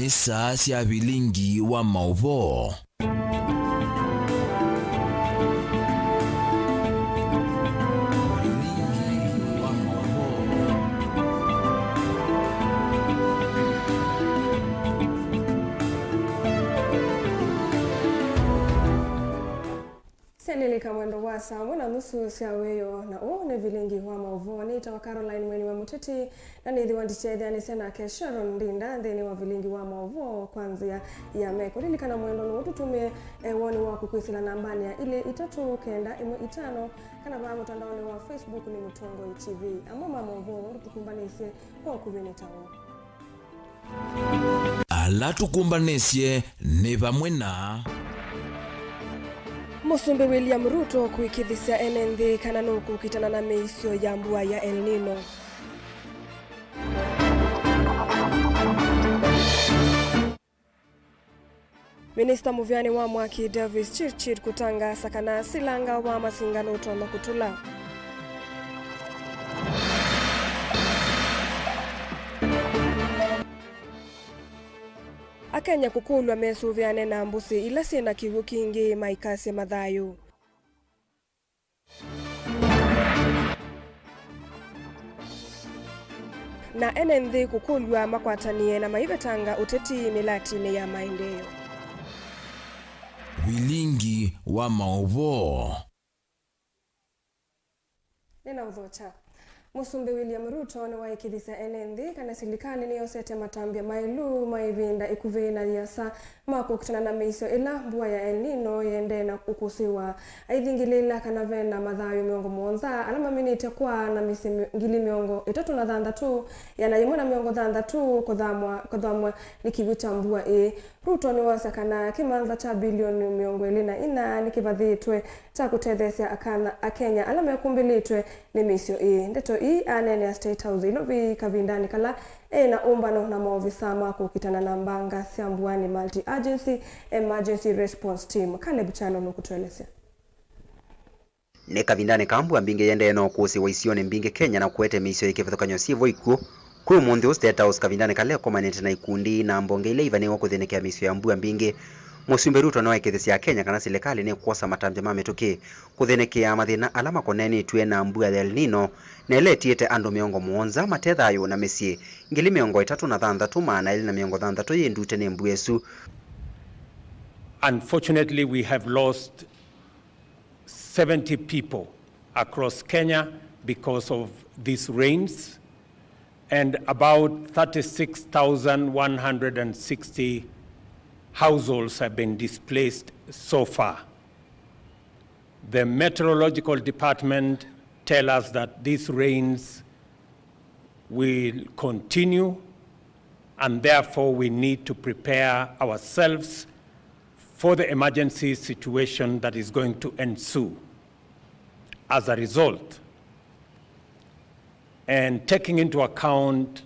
nisa cia Vilingi wa Mauvoo. Seneleka mwendo wa saa mwana nusu cia weyo na ne Vilingi wa Mauvoo ni tawa Caroline mweni wa Muteti na nithi wandichethia ni sena ke Sharon Ndinda ndeni wa Vilingi wa Mauvoo kwanza ya meko lilikana mwendo no tutumie woni wako kwisila nambani ya ile 395 kana ba mutandaoni wa Facebook ni Mutongo TV ama Mauvoo tukumbanisye kwa kuvini tawo ala tukumbanisye ni bamwe na Musumbi William Ruto kuikithisia NND kana nuku kitana na meisio ya mbua ya El Nino. Minister Muvyani wa Mwaki Davis Chirchir kutanga sakana silanga wa masingano tono kutula. Akenya kukulwa mesu vyane na mbusi ila sina kivu kingi maikase madhayo. Na NND kukulwa makwatanie na maibetanga uteti milatini ya maendeleo. Vilingi wa Mauvoo. Nina udhocha. Musumbi William Ruto na waikithisa NND kana silikali ni yosete matambia mailu maivinda ikuvina yasa mako kutana na meiso ila mbua ya El Nino yende na ukusiwa aithingilila kana vena madhayo miongo monza alama minite kwa na ngili miongo itatu na dhanda tu yanayimona miongo dhanda tu kodhamwa nikigucha mbua Ruto ni wasakana kimanza cha bilioni miongo elina ina nikivathitwe cha kutethesia akenya alama yakumbilitwe ni meisio ndeto anene ya State House ilovi kavindani kala na umbano na maofisa mako kitana na mbanga siambuani multi agency emergency response team kale buchano nukutuelezea ne kavindani kambu ambinge yende no kusi waisione mbinge Kenya na kuete meisio ikivithokanyo sivo iku kuri mundi State House kavindani kale komanete na ikundi na mbonge ile ivane wakuthenekea meisio ya mbua mbinge Musumbi Ruto na waikithisia Kenya kana serikali ni kuosa matambia mametuki kuthenekea mathina alama koneni tue na mbua ya El Nino na eletiete andu miongo muonza matethayo na mesie ngili miongo 36 maana ili na miongo 6 yendute ne mbua esu. Unfortunately, we have lost 70 people across Kenya because of these rains, and about 36,160 households have been displaced so far. The meteorological department tell us that these rains will continue, and therefore we need to prepare ourselves for the emergency situation that is going to ensue as a result. And taking into account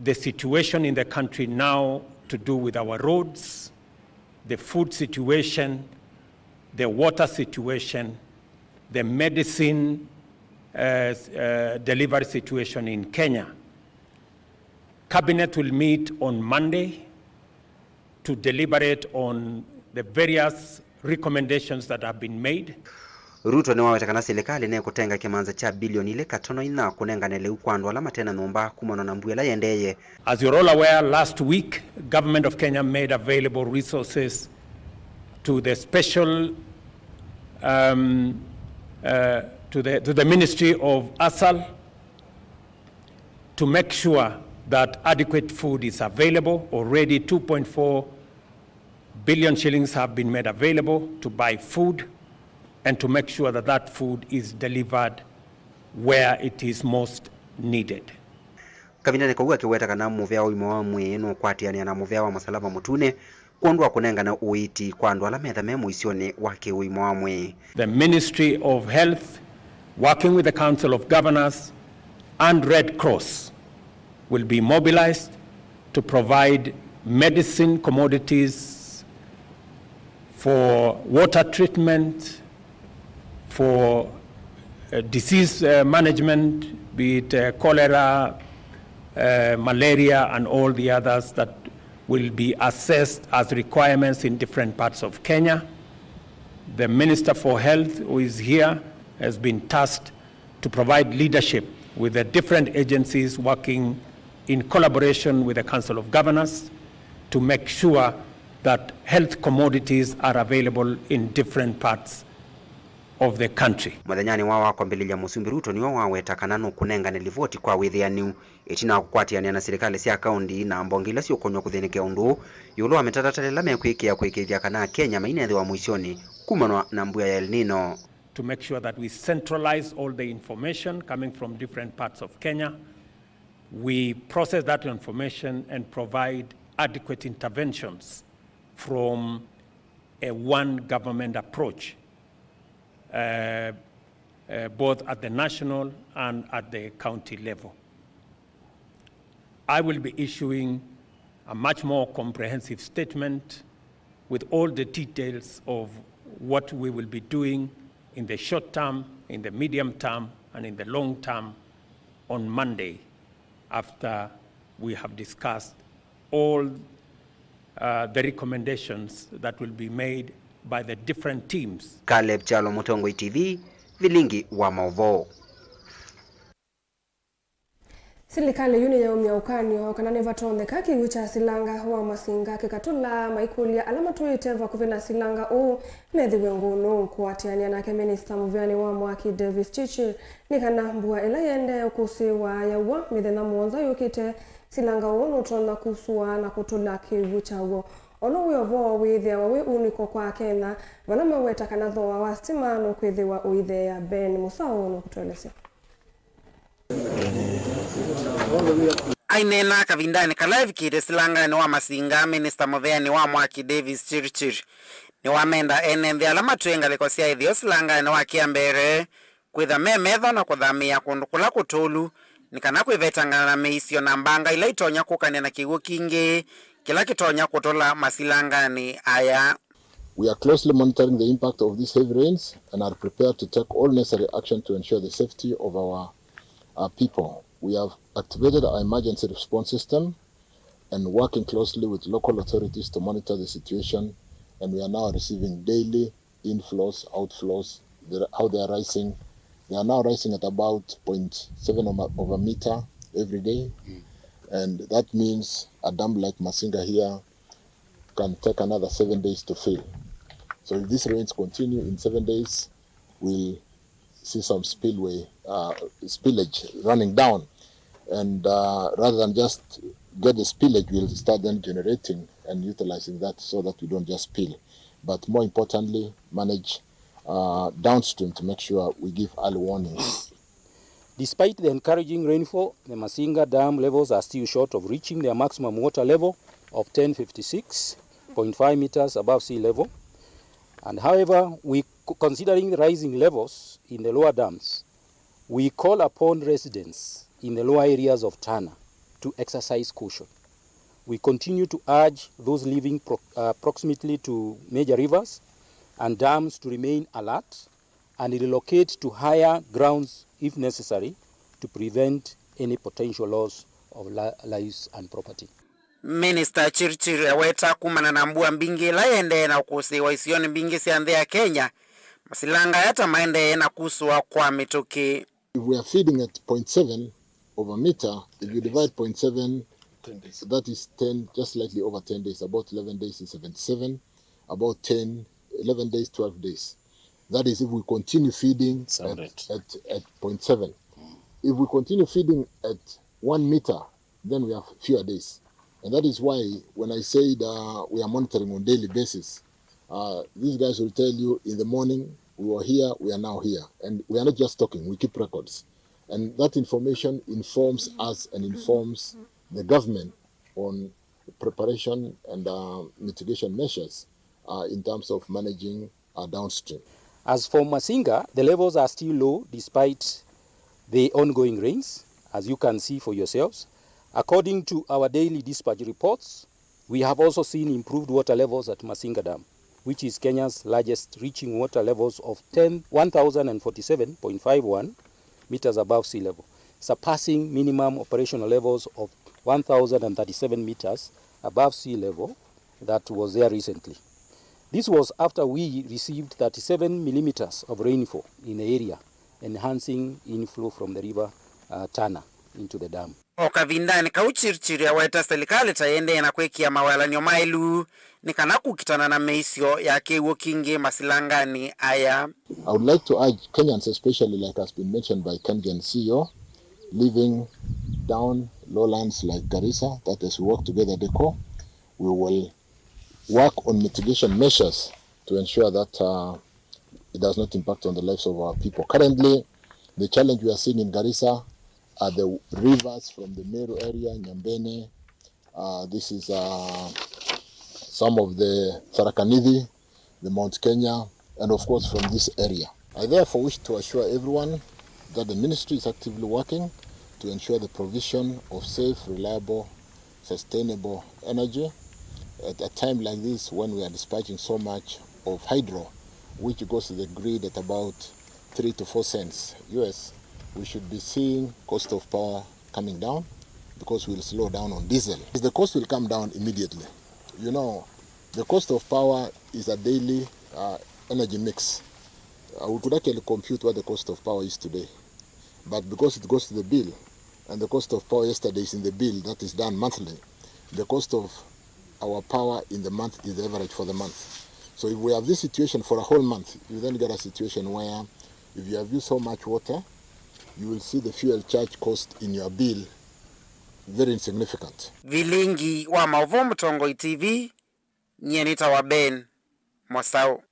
the situation in the country now to do with our roads, the food situation, the water situation, the medicine delivery situation in Kenya. Cabinet will meet on Monday to deliberate on the various recommendations that have been made. Ruto ni wawetakana serikali ne kutenga kimanza cha bilioni ile katono ina kunenganele ukwandu alama tena nomba kumono na mbuela yendeye. As you're all aware, last week, government of Kenya made available resources to the special to the Ministry of ASAL to make sure that adequate food is available. Already 2.4 billion shillings have been made available to buy food and to make sure that that food is delivered where it is most needed. Kavindani kwa kiweta kana muvea uimo wa mwenu kwatiania na muvea wa masalama mutune kuondwa kunenga na uiti kwa ndo alametha memu isione wake uimo wa mwe. The Ministry of Health, working with the Council of Governors and Red Cross, will be mobilized to provide medicine commodities for water treatment, for disease management, be it cholera, malaria, and all the others that will be assessed as requirements in different parts of Kenya. The Minister for Health, who is here, has been tasked to provide leadership with the different agencies working in collaboration with the Council of Governors to make sure that health commodities are available in different parts of the country. Muthenyani wa kwambililia Musumbi Ruto niwo wawetakana kunengane livoti kwa withianu itina kukwatiania na serikali cia kaunti na mbongila cio konywa kuthenekea undu yulo ametatalela kwikithia kana Kenya mainethi wa mwishoni kumanwa na mbuya ya El Nino. To make sure that we centralize all the information coming from different parts of Kenya, we process that information and provide adequate interventions from a one government approach, both at the national and at the county level. I will be issuing a much more comprehensive statement with all the details of what we will be doing in the short term, in the medium term, and in the long term on Monday, after we have discussed all the recommendations that will be made by the different teams. Caleb Chalo, Mutongoi TV, Vilingi wa Mauvoo. Serikali yuni ya umyaukani kana nevatonde kaki wicha silanga wa masinga kikatula maikulia alama tuiteva kuvena silanga methi wenguno kuatiania nake Minister Muvyani wa Mwaki Davis Chichi nikana mbua ila yende ukusi wa yawa mithena mwonza yukite silanga nutona kusua na kutula kiwicha wo ono wiyovo withia wawi uniko kwa Kenya valama weta kana thoa wa stima no kwithiwa uithe ya Ben Musao no kutolesya. Ainena kavindani kalive kire silanga ni wa masinga Minister Muvyani wa Mwaki Davis Chichi ni wamenda enenthi alama tuenga likosia ithio silanga ni wa kiambere kwitha memetho na kuthamia kundu kula kutulu nikana kwivetangana na meisio na mbanga ila itonya kukania na kigo kingi kila kitonya kutola masilanga ni aya. We are closely monitoring the impact of these heavy rains and are prepared to take all necessary action to ensure the safety of our people. We have activated our emergency response system and working closely with local authorities to monitor the situation, and we are now receiving daily inflows, outflows, how they are rising. They are now rising at about 0.7 of a meter every day, and that means a dam like Masinga here can take another 7 days to fill. So if these rains continue in 7 days, we'll see some spillage running down, and rather than just get the spillage, we'll start then generating and utilizing that so that we don't just spill, but more importantly manage downstream to make sure we give early warnings. Despite the encouraging rainfall, the Masinga Dam levels are still short of reaching their maximum water level of 1056.5 meters above sea level. And however, considering the rising levels in the lower dams, we call upon residents in the lower areas of Tana to exercise caution. We continue to urge those living proximately to major rivers and dams to remain alert and relocate to higher grounds if necessary to prevent any potential loss of lives and property. Minister Chirchiri aweta kumana na mbua mbingi la yende na ukusi wa isioni mbingi siandhe ya Kenya masilanga yata maende na kusua kwa mitoki. If we are feeding at 0.7 of a meter, if you divide 0.7, that is 10, just slightly over 10 days, about 11 days in 77, about 11 days, 12 days. That is if we continue feeding at 0.7. If we continue feeding at 1 meter, then we have fewer days. And that is why when I said we are monitoring on a daily basis, these guys will tell you in the morning, we were here, we are now here. And we are not just talking, we keep records. And that information informs us and informs the government on preparation and mitigation measures in terms of managing our downstream. As for Masinga, the levels are still low despite the ongoing rains, as you can see for yourselves. According to our daily dispatch reports, we have also seen improved water levels at Masinga Dam, which is Kenya's largest, reaching water levels of 1,047.51 meters above sea level, surpassing minimum operational levels of 1,037 meters above sea level that was there recently. This was after we received 37 millimeters of rainfall in the area, enhancing inflow from the river Tana into the dam. Okavindani kauchirichiria weta serikali tayende na kwekia mawalanyo mailu nikana kukitana na meisio yake wokinge masilangani aya. I would like to urge Kenyans, especially like has been mentioned by Kenyan CEO, living down lowlands like Garissa, that as we work together, we will work on mitigation measures to ensure that it does not impact on the lives of our people. Currently, the challenge we are seeing in Garissa are the rivers from the Meru area, Nyambene. This is some of the Tharaka-Nithi, the Mount Kenya, and of course from this area. I therefore wish to assure everyone that the ministry is actively working to ensure the provision of safe, reliable, sustainable energy at a time like this when we are dispatching so much of hydro, which goes to the grid at about 3 to 4 cents US. We should be seeing cost of power coming down because we'll slow down on diesel. The cost will come down immediately. You know, the cost of power is a daily energy mix. We could actually compute what the cost of power is today. But because it goes to the bill, and the cost of power yesterday is in the bill that is done monthly, the cost of our power in the month is the average for the month. So if we have this situation for a whole month, you then get a situation where if you have used so much water, you will see the fuel charge cost in your bill very insignificant. Vilingi wa Mauvoo Mtongo TV, nyenita wa Ben Mwasau.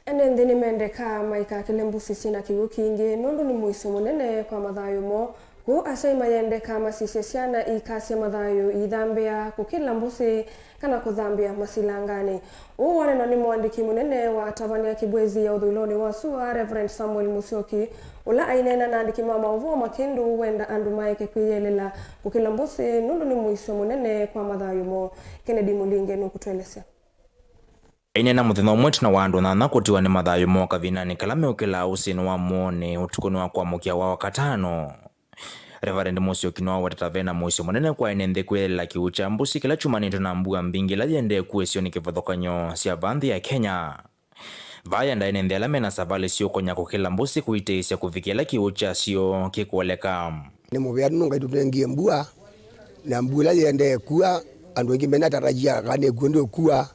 Enendeni mendeka maika kilembusi sina kiwukingi nundu ni muiso munene kwa mathayo mo ku asema yendeka masisesiana ikasi mathayo idhambia kukila mbusi kana kuthambia masilangani. Uwane no ni mwandiki munene wa Tavania Kibwezi ya uthuloni wa SUA Reverend Samuel Musyoki ula ainena na andiki mama Mauvoo makindu wenda andu maike kwiyelela kukila mbusi nundu ni muiso munene kwa mathayo mo. Kennedy Mulinge nukutwelesea. Inena muthenya umwe na wandu na kutiwa ni mathayo mo kavinani kalame ukila usini wa muone utukuni wa kwamukia wa wakatano. Reverend Musyoki no watata vena muisyo munene kwa inende kwelela kiucha mbusi kila chumanito na mbua mbingi la yende kuesyo ni kivothokanyo sia vanthi ya Kenya. Vaya nda inende alame na savale sio konya kukila mbusi kuiteisya kuvikila kiucha sio kikuoleka. Ni mubeanu nunga itutengie mbua na mbua la yende kuwa andu wengi menatarajia kane kuendo kuwa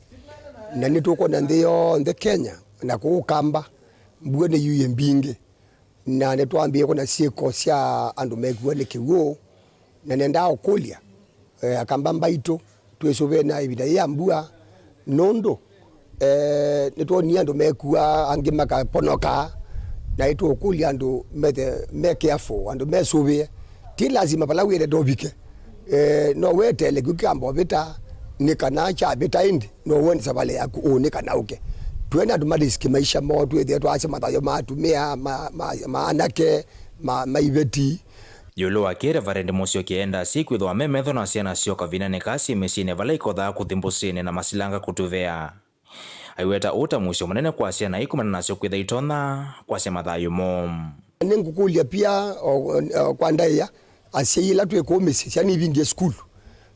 na nituko na nde Kenya na kukamba mbua ni yuye mbingi na netuambie kuna sieko sia andu mekuwa ni kiwo na nenda okulia akamba mbaito tuesove na ibida ya mbua nondo netuoni andu mekuwa angimaka ponoka na itu okulia andu me careful andu mesove ti lazima pala wele dobike no wetele kukambo beta nikana cha beta indi no woni sabale yaku onikana uke tuena dumadiski maisha mo tuethe twase mathayo matumia maanake maiveti Yulu wake Reverend Musyoki enda siku ithwa memetho na ciana cio kavinane kasi mesine vala ikotha kuthimbusine na masilanga kutuvea. Aiweta uta mwisho munene kwa ciana ikumana nacio kwitha itona kwa cia mathayo mo. Ningukulia pia kwa ndaya asiila twekomisi ciana ivingie skulu.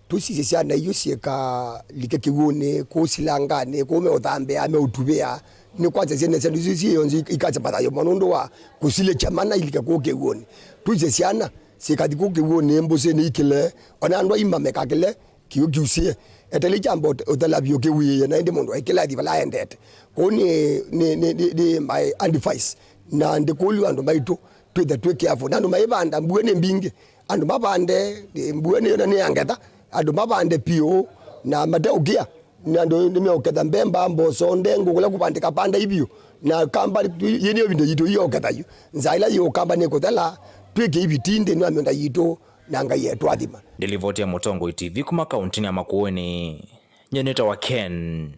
Tusise ciana iyo cieka like kiwone ko silangane ko me uthambe ame utuvea ni kwanza ciana cio ikacha mathayo monondo wa kusile chamana ilike ko kiwone. Tusise ciana sikati ko kiwone mbose ni ikile ona ndo imame kakile kiusie etele jambo utalabio kiwiye na ndi mundu ikila di bala endete ko ni my advice na ndikoli andu maitu twitha tweke afo nandu maibanda mbuene mbinge andu mabande mbuene yona ni angeta andu mabande pio na madaugia nandu nimeoketha mbemba mboso ndengu kula kubandika panda ibio na kamba yenio bindo yito yoketha yu nzaila yo kamba ne kothela tweke ibitinde no amenda yito nanga yetu athima. Delivoti ya Mutongo TV kuma kauntini ya Makueni. Nyeneta wa Ken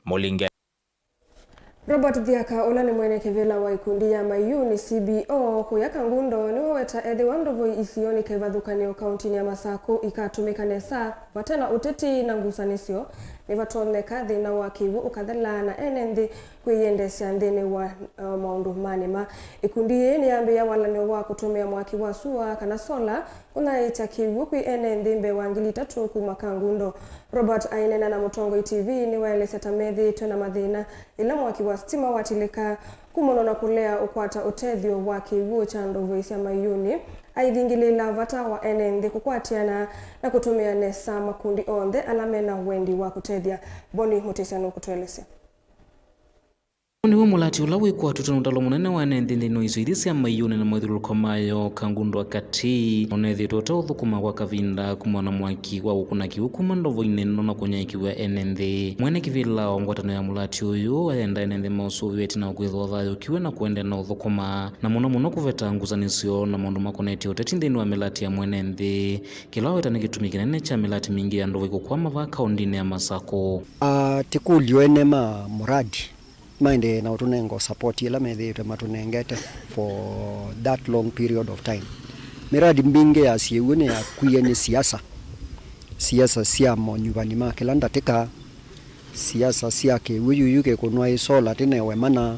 Molinge. Robert Thiaka ula ni mwene kivila wa ikundi ya Mayu ni CBO kuyaka ngundo ni waweta ethi wandovo isioni kevathukanio kauntini ya Masako ikatumika nesa watena uteti na ngusanisio nivatoneka thina wa kiwu ukathalana enenthi kwiyendesya nthini wa maundu manima. Ikundi ni yambia walanio wa kutumia mwaki wa sua kana sola unaita kiwu kwi enenthi mbe wa 3,000 kuma Kangundo. Robert ainena na Mutongo TV ni waelesya tamethi twena mathina ila mwaki wa stima watilika kumuno na kulea ukwata utethio wa kiwu cha ndovu isya mayuni aithingilila vata wa enenthi kukwatiana na kutumia nesa makundi onthe alamena wendi wa kutethia. Boni Mutesiano kutuelesya. Niwo mulati ula wikwa tutano ndalo munene wa enenthi ndino iso ithisi mayuni na mwithiruko mayo Kangundo akati onethi tota uthukuma kwa kavinda kumwana mwaki wa gukuna kiwu kuma ndovo-ini no na kunyaikiwa enenthi. Mwene kivila wa ngwatano ya mulati uyu ayenda enenthi mausuviweti na ukwithwa thayo kiwe na kuende na uthukuma na muno kuveta nguzanisyo na maundu makoneti uteti nthini wa milati ya mwenenthi. Kila weta ni gitumi kinene cha milati mingi ya ndovo ikukwama va kaundini ya Masako. Tikulio enema muradi maende na utunengo support ila methe matunengete for that long period of time. Miradi mbinge ya siewune ya kuye ni siasa sia mo nyumbani make landa teka siasa siake uyu yuke kunwa isola tene wemana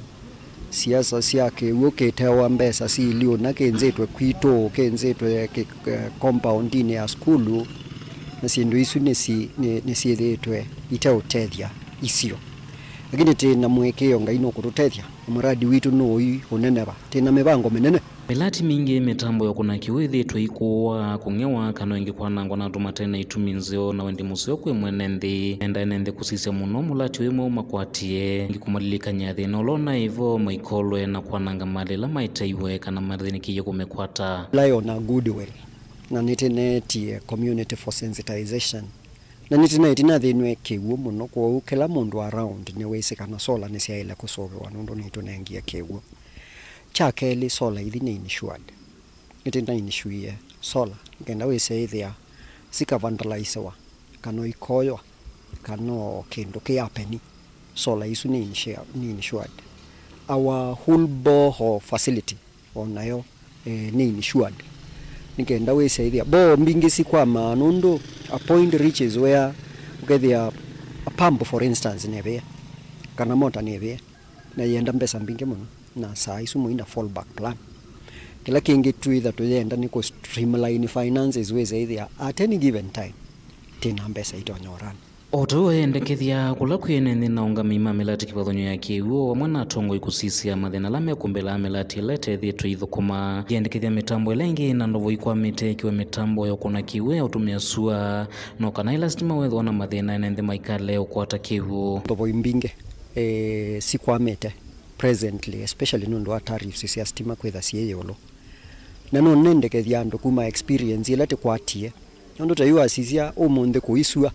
siasa siake uke tewa mbesa si ilio na kenzetwe kwito kenzetwe compound ni ya skulu na sindu isu ni sietwe ite utethia isio. Lakini tena mwekeo ngaino kututethia muradi witu noi uneneba tena mibango minene. Milati mingi mitambo ya kuna kiwithi tuikuwa kungewa kano ingi kwa nangwa na tumatena ituminzio na wendi musio kwe mwenenthi enda enenthi kusisya muno mulati wimwe umakwatie ingi kumalilika nyathi na ulona hivo maikolwe na kwa nanga malila maitaiwe kana marithinikiye kumekwata. Layo na goodwill na niteneti community for sensitization na nitina thinwe kiwu muno kwa kila mundu around ni wese kana sola ni siaile kusobe wanundu ni tunengia kiwu chakeli sola ili ni insured nitina insuye sola ngenda wese ithia sika vandalize wa kano ikoyo kano kindu kiapeni sola isu ni insured. Our whole bore facility onayo ni insured. Nikenda wese ithia bo mbingi si kwa manundu a point reaches where ukethia a pump for instance nebe kana mota nebe na yenda mbesa mbingi muno na saa isu muinda fallback plan. Kila kingi tuitha tuyenda niko streamline finances wese ithia at any given time tina mbesa itonyorana. Oto endekethia kula kwenenthi na ungamima milati kivathonyo ya kiwu mwana tongo ikusisia mathina lame kumbela milati lete thietwe ithukuma yendekethia mitambo elengi na ndovo ikwamite kiwe mitambo yokuna kiwe utumia sua no kana ila stima wethwa na mathina enenthi maikale ukwata kiwu ndovo imbinge sikwamite presently especially nundu wa tariffs cia stima kwitha cieyolo na no nendekethia andu kuma experience ila tikwatie nundu tayu asisia umunthe kuisua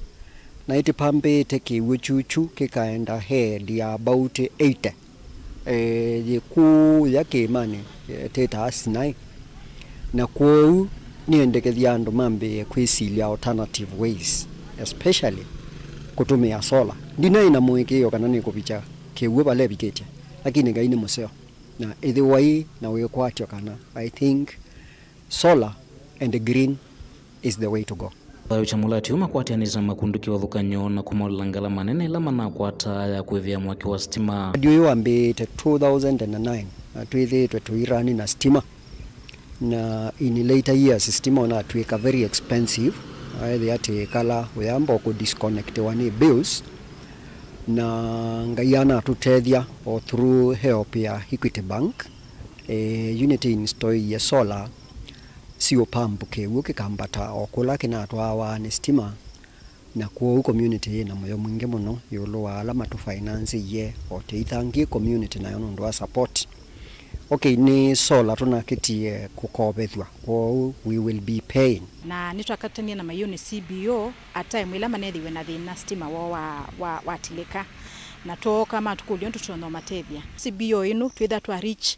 na iti pambe teki wuchuchu kikaenda head ya about 80 yiku yake mani teta asinai na kwou niendekethia andu mambe kwisilia alternative ways especially kutumia solar ndina ina mwekeo kana ni kupicha kiwu bale biketia lakini ngaini museo na ithiwai na wekwatyo kana I think solar and green is the way to go. Thayo cha mulati umakwatianiza makunduki wa thukanyo na kumolangala manene ila manakwata ya kwevia mwaki wa stima. Radio yu ambite 2009 tuithitwe tuirani na stima na in later years stima na tuika very expensive aithi ati kala uyamba ku disconnect wani bills na ngaiana tutethia or through help ya Equity Bank unity install ya solar sio pambu kiwu kikambata okula kinatwa wa ni stima na kwa community ina moyo mwingi muno yolo wala matu finance ye oteithangie community na yono ndo support. Okay, ni solar tunakitie kukobethwa kwa we will be paying na nitwakatania na mayuni CBO at time ila manethiwe na thina stima wa tilika na to kama tukulio tutono matethia CBO inu twitha twa reach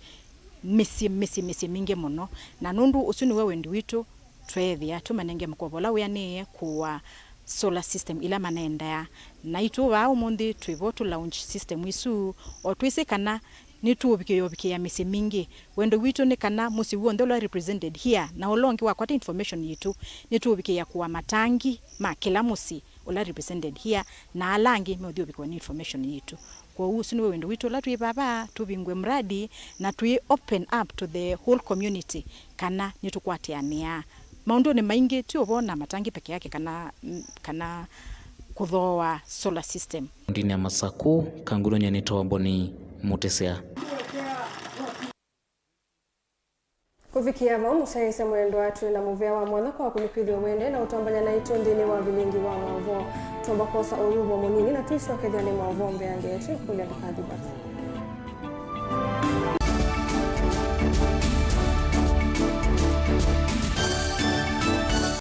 misi mingi muno na nundu usuni wewe ndi witu twethia tumanenge mkobola wiyanie kuwa solar system ila manenda ya na itu wa umundi twivo tu launch system isu otwise kana nituubike ya misi mingi wendo witu ni kana musi uondola represented here na olongi wa kwata information yitu nituubike ya kuwa matangi ma kila musi ula represented here na alangi meodio biko ni information yitu kwa usini wendo witu la tui baba tubingwe mradi na tui open up to the whole community kana nitukwatiania maundu ni maingi tuobona matangi peke yake kana kuthoa solar system ndini ya Masaku kangulo nyanitoa boni mutesea kufikia hapa musaisa mwendo watu na muvea wa mwana kwa kulipidwa mwende na utambanya na ito ndini wa Vilingi wa Mauvoo tuomba kosa urubo munini na tuiswa kedhani Mauvoo mbeange yetu kulia dukadi basi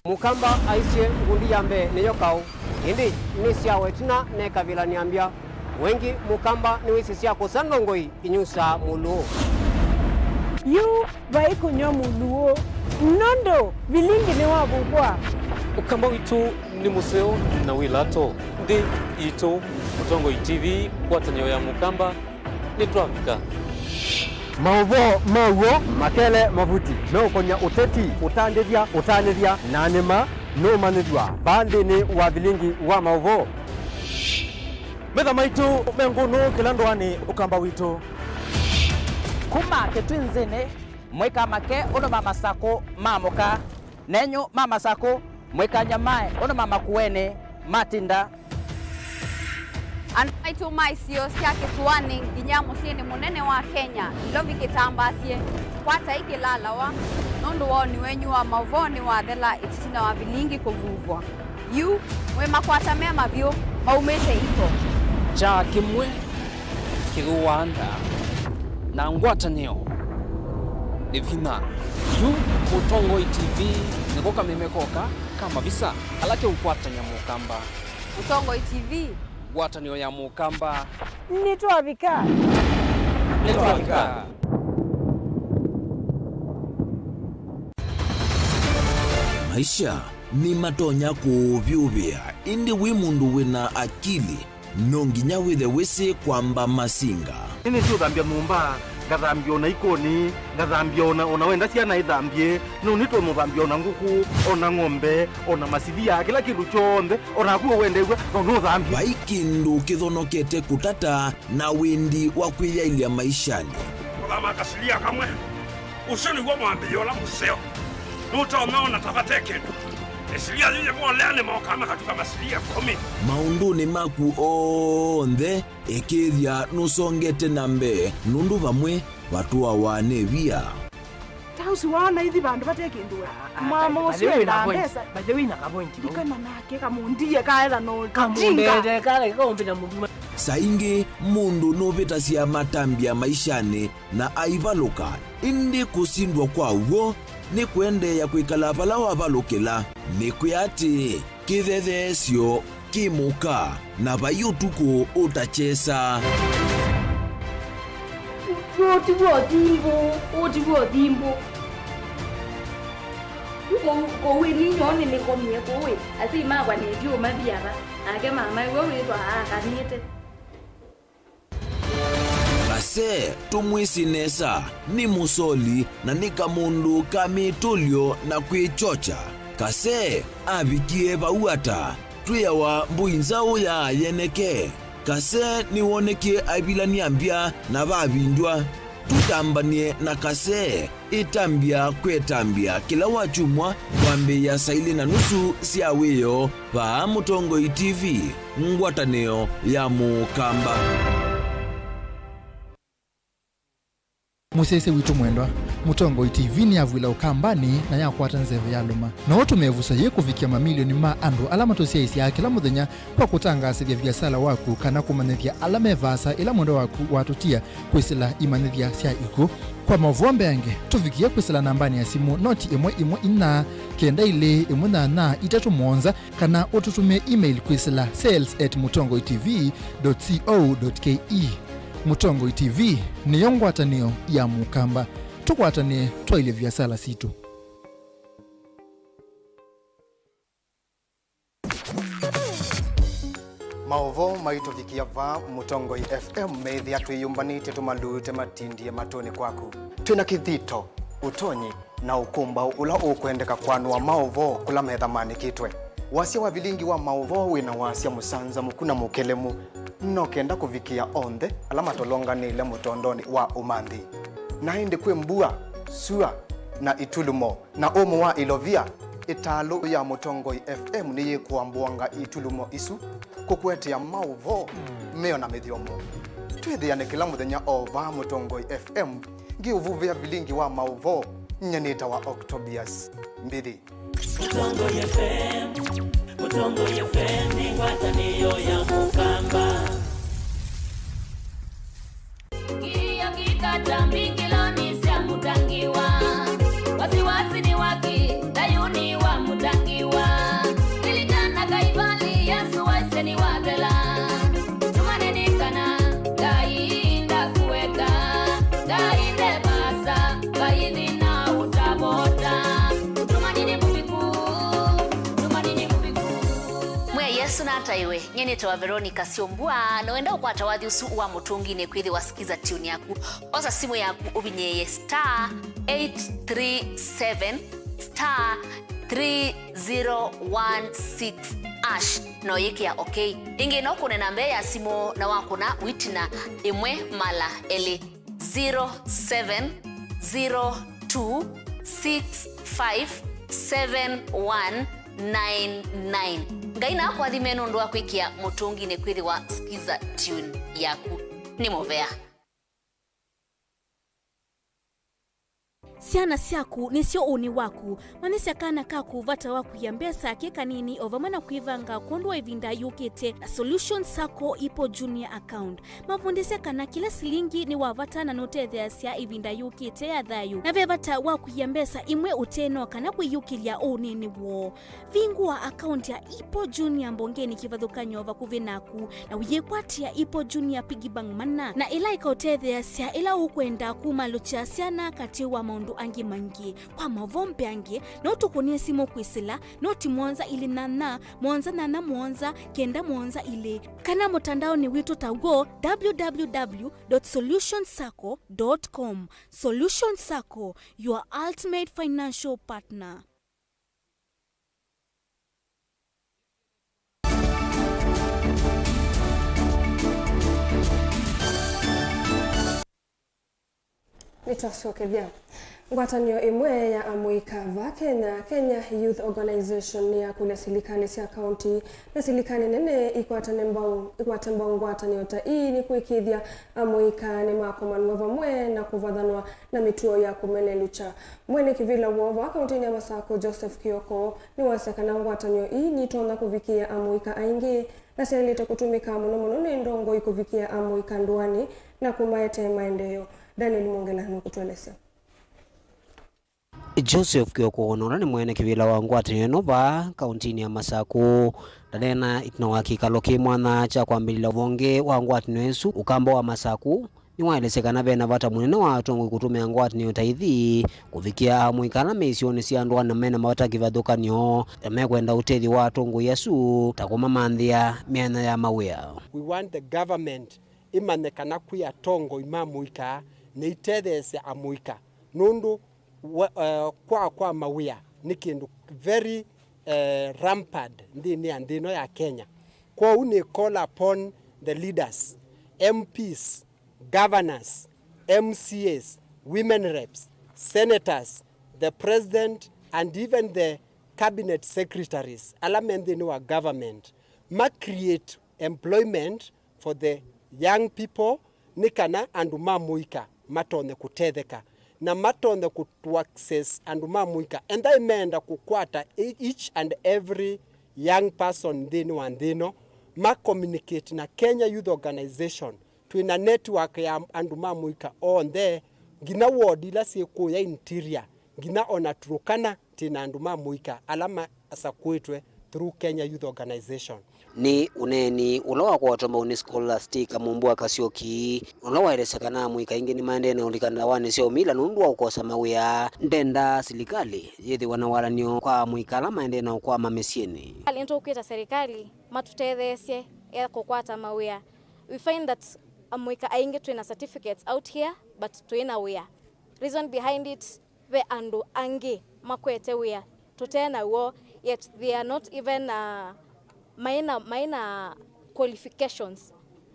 mukamba aisye ngundi yambe niyo kau indi nisya wetina neka vila niambia wengi mukamba ni wisi siya kusandongoi inyusa muluo yu vaiko nyo muluo nondo Vilingi ni wabukwa ukamba witu ni museo na wilato ndi ito Mutongo TV kwatanyo ya mukamba ni tuafika Mauvoo makele mavuti no konya uteti utandithia nanima no manithwa bandi ni wa Vilingi wa Mauvoo metha maitu menguno kilandwani ukamba witu kuma ketwinzene mweka make ono mama sako mamoka nenyo mama sako mweka nyamae ono mama kuene matinda Anaitu maisio siya kisuani nginyamu siye munene wa Kenya ilovi kitambasie kwata iki lalawa nondu wao ni wenyu wa Mauvoo ni wathela itisina wa Vilingi kuvuvwa yu mwe makwata mema vyo maumete iko cha kimwe kiruanda na ngwatanio Livina yu Mutongo TV nikoka memekoka kama visa alake ukwatanya mukamba Mutongo TV ngwatanio ya mukamba nitwavika maisha ni matonya kuvyuvia indi wimundu wina akili nonginya withe wisi kwamba masinga ini tu thambia mumba ngathambia ona ikoni ngathambia ona wenda ciana ithambie no nitwe muthambia ona nguku ona ng'ombe ona masithia kila kindu chonthe ona kuo wendegwe no thambia vaikindu kithonokete kutata na windi wa kwiyailia maishani kama kasilia kamwe usini gwa mwambio ola museo nutaomeona tabateke esilia zile mwaleane maokama katika masilia 10 maunduni maku onthe ikithia nusongete nambe nundu vamwe watu wawane via tausi wana ithi bandu batekindua mama uswe na pesa bajewina kapointi ikana nake kamundiye kaela no kamundete kale kaombina mundu saingi mundu novitasia matambia maishani na aivaluka indi kusindwa kwauo ni kuendeya kwikala vala wavalukila ni kuyati kithethesyo kimuka na vayutuku utachesa otivo thimbo kowe ninyone nikomie kowe asi magwa nedio mathiara ake mama we witwa akanite kase tumwisinesa ni musoli na ni kamundu kamitulyo na kwichocha kase avikie vauata twiyawa mbuinzau ya yeneke kase niwonekie avilaniambia na vavindwa tutambanie na kase itambia kwetambia kila wachumwa kwambe ya saili na nusu siawiyo va Mutongo TV ngwataneo ya mukamba musese witu mwendwa Mutongo TV ni avwila ukambani na yakwata nzeve ya luma na otumevusa ye kuvikia mamilioni ma andu alama tosiaisi ya kila muthenya kwa kutangasithia biasala waku kana kumanithia alama vasa ila mwendo waku watutia kwisila imanithia sia iku kwa Mauvoo mbeange tuvikia kwisila nambani ya simu noti imwe ina kenda ile imunana itatu monza kana otutume email kwisila sales@mutongotv.co.ke Mutongo TV ni yongwatanio ya mukamba tukwatane twaile vyasala situ Mauvoo maituvikia va Mutongo FM methi atwiyumbanite tumalute matindie matoni kwaku twina kithito utonyi na ukumba ula ukwendeka kwanua Mauvoo kula metha manikitwe wasia wa Vilingi wa Mauvoo wina wasia musanza mukuna mukelemu nokenda kuvikia onthe alama tolonganile mutondoni wa umanthi na indi kwi mbua sua na itulumo na omo wa ilovia italo ya Mutongoi FM ni yikuambuanga itulumo isu kukwetia Mauvoo meo na mithiomo twithiane kila muthenya ova Mutongoi FM ngiuvuvia Vilingi wa Mauvoo nyanita wa Octobius Mbithi. Mutongoi FM ni ngwatanio ya Mukamba. Iyo kikata mbingiloni sia mutangiwa wasiwasi ni waki dayuni wa mutangiwa ilikana kaivali Yesu waiseni wagela tumaneni kana gainda kuweka gainde basa gaindi na utabota tumanini mubiku Yesu na ataiwe nyenete wa Veronica Siombua na wenda ukwata wathi usu wa mutungi ne kwithi wasikiza tune yaku oza simu yaku ubinyeye *837 *3016 ash no yiki ya okay ingi no kunena mbe ya simu na wakuna witina imwe mala ele 0702657199 ngaina kwa thimeno ndo akwikia mutungi ne kwithi wa skiza tune yaku ni Movea. Siana siaku nisio uni waku manisia kana kaku vata waku ya mbesa keka nini ovamana kuivanga kondwa ivinda yukete Solution Sacco ipo junior account mavundisia kana kila silingi ni wavata na note theasia ivinda yukete ya dhayu na vevata waku ya mbesa imwe uteno kana kuyukilia nini wo vingu wa account ya ipo junior mbongeni kivadhuka nyova kuvinaku na uyekwatia ipo junior pigibang mana na ila ikaote theasia ila ukwenda kumalucha siana kati wa maundu angi mangi kwa mavombe angi na utukunie simu kwisila noti mwanza ili nana mwanza kenda mwanza ili kana mutandao ni witu tago www.solutionsacco.com. Solution Sacco, your ultimate financial partner. Nitasoke vya ngwatanio imwe ya amuikava Kenya Youth Organization ni ya kule silikani sia county na silikani nene ikwatembao ngwatanio ta ii ni kuikithia amuika ni makomanu vamwe na kuvadhanwa na mituo ya kumenelucha mwene kivila wova county ni ya Masako Joseph Kioko ni wasekana ngwatanio ii ni tonda kuvikia amuika aingi na sialite kutumika muno ni ndongo ikuvikia amuika nduani na kumaete maendeleo. Daniel Mongela nukutueleza. Joseph Kioko onora ni mwene kivila wa ngwatanio nova kauntini ya Masako dadena itinawaki kaloki mwana cha kwambilila vonge wa ngwatanio esu ukamba wa Masako ni waelesekana vena vata munene wa atongo kutumia ngwatanio taithi kuvikia amuikana meisioni sia ndwana mena mawata kivadhukanio mekwenda utethi wa atongo yesu takuma manthia miana ya mawia. We want the government imanekana kuya tongo imamuika ni itethese amuika nundu kwa mawia ni kindu very rampant ndino ya Kenya. Kwa uni call upon the leaders, MPs, governors, MCAs, women reps, senators, the president and even the cabinet secretaries alamendini wa government ma create employment for the young people nikana anduma muika matone kutetheka na matone kutu access anduma muika and I menda kukwata each and every young person ndino ma communicate na Kenya Youth Organization twina network ya anduma muika on there gina ward ila siku ya interior gina ona Turkana tina anduma muika alama asakwetwe through Kenya Youth Organization. Ni uneni ulowa kwa watoma unischolastic mumbua kasioki ulowa ilesekana muika ingi ni maende na ulikanda wani sio mila nundua ukosa mawia ndenda silikali yethi wanawalanio kwa muikala maende na ukwa mamesieni into ukita serikali matutethesye ya kukwata mawia. We find that amuika aingi tuina certificates out here but tuina wea reason behind it ve andu angi makwete wea tutena uo yet they are not even minor qualifications.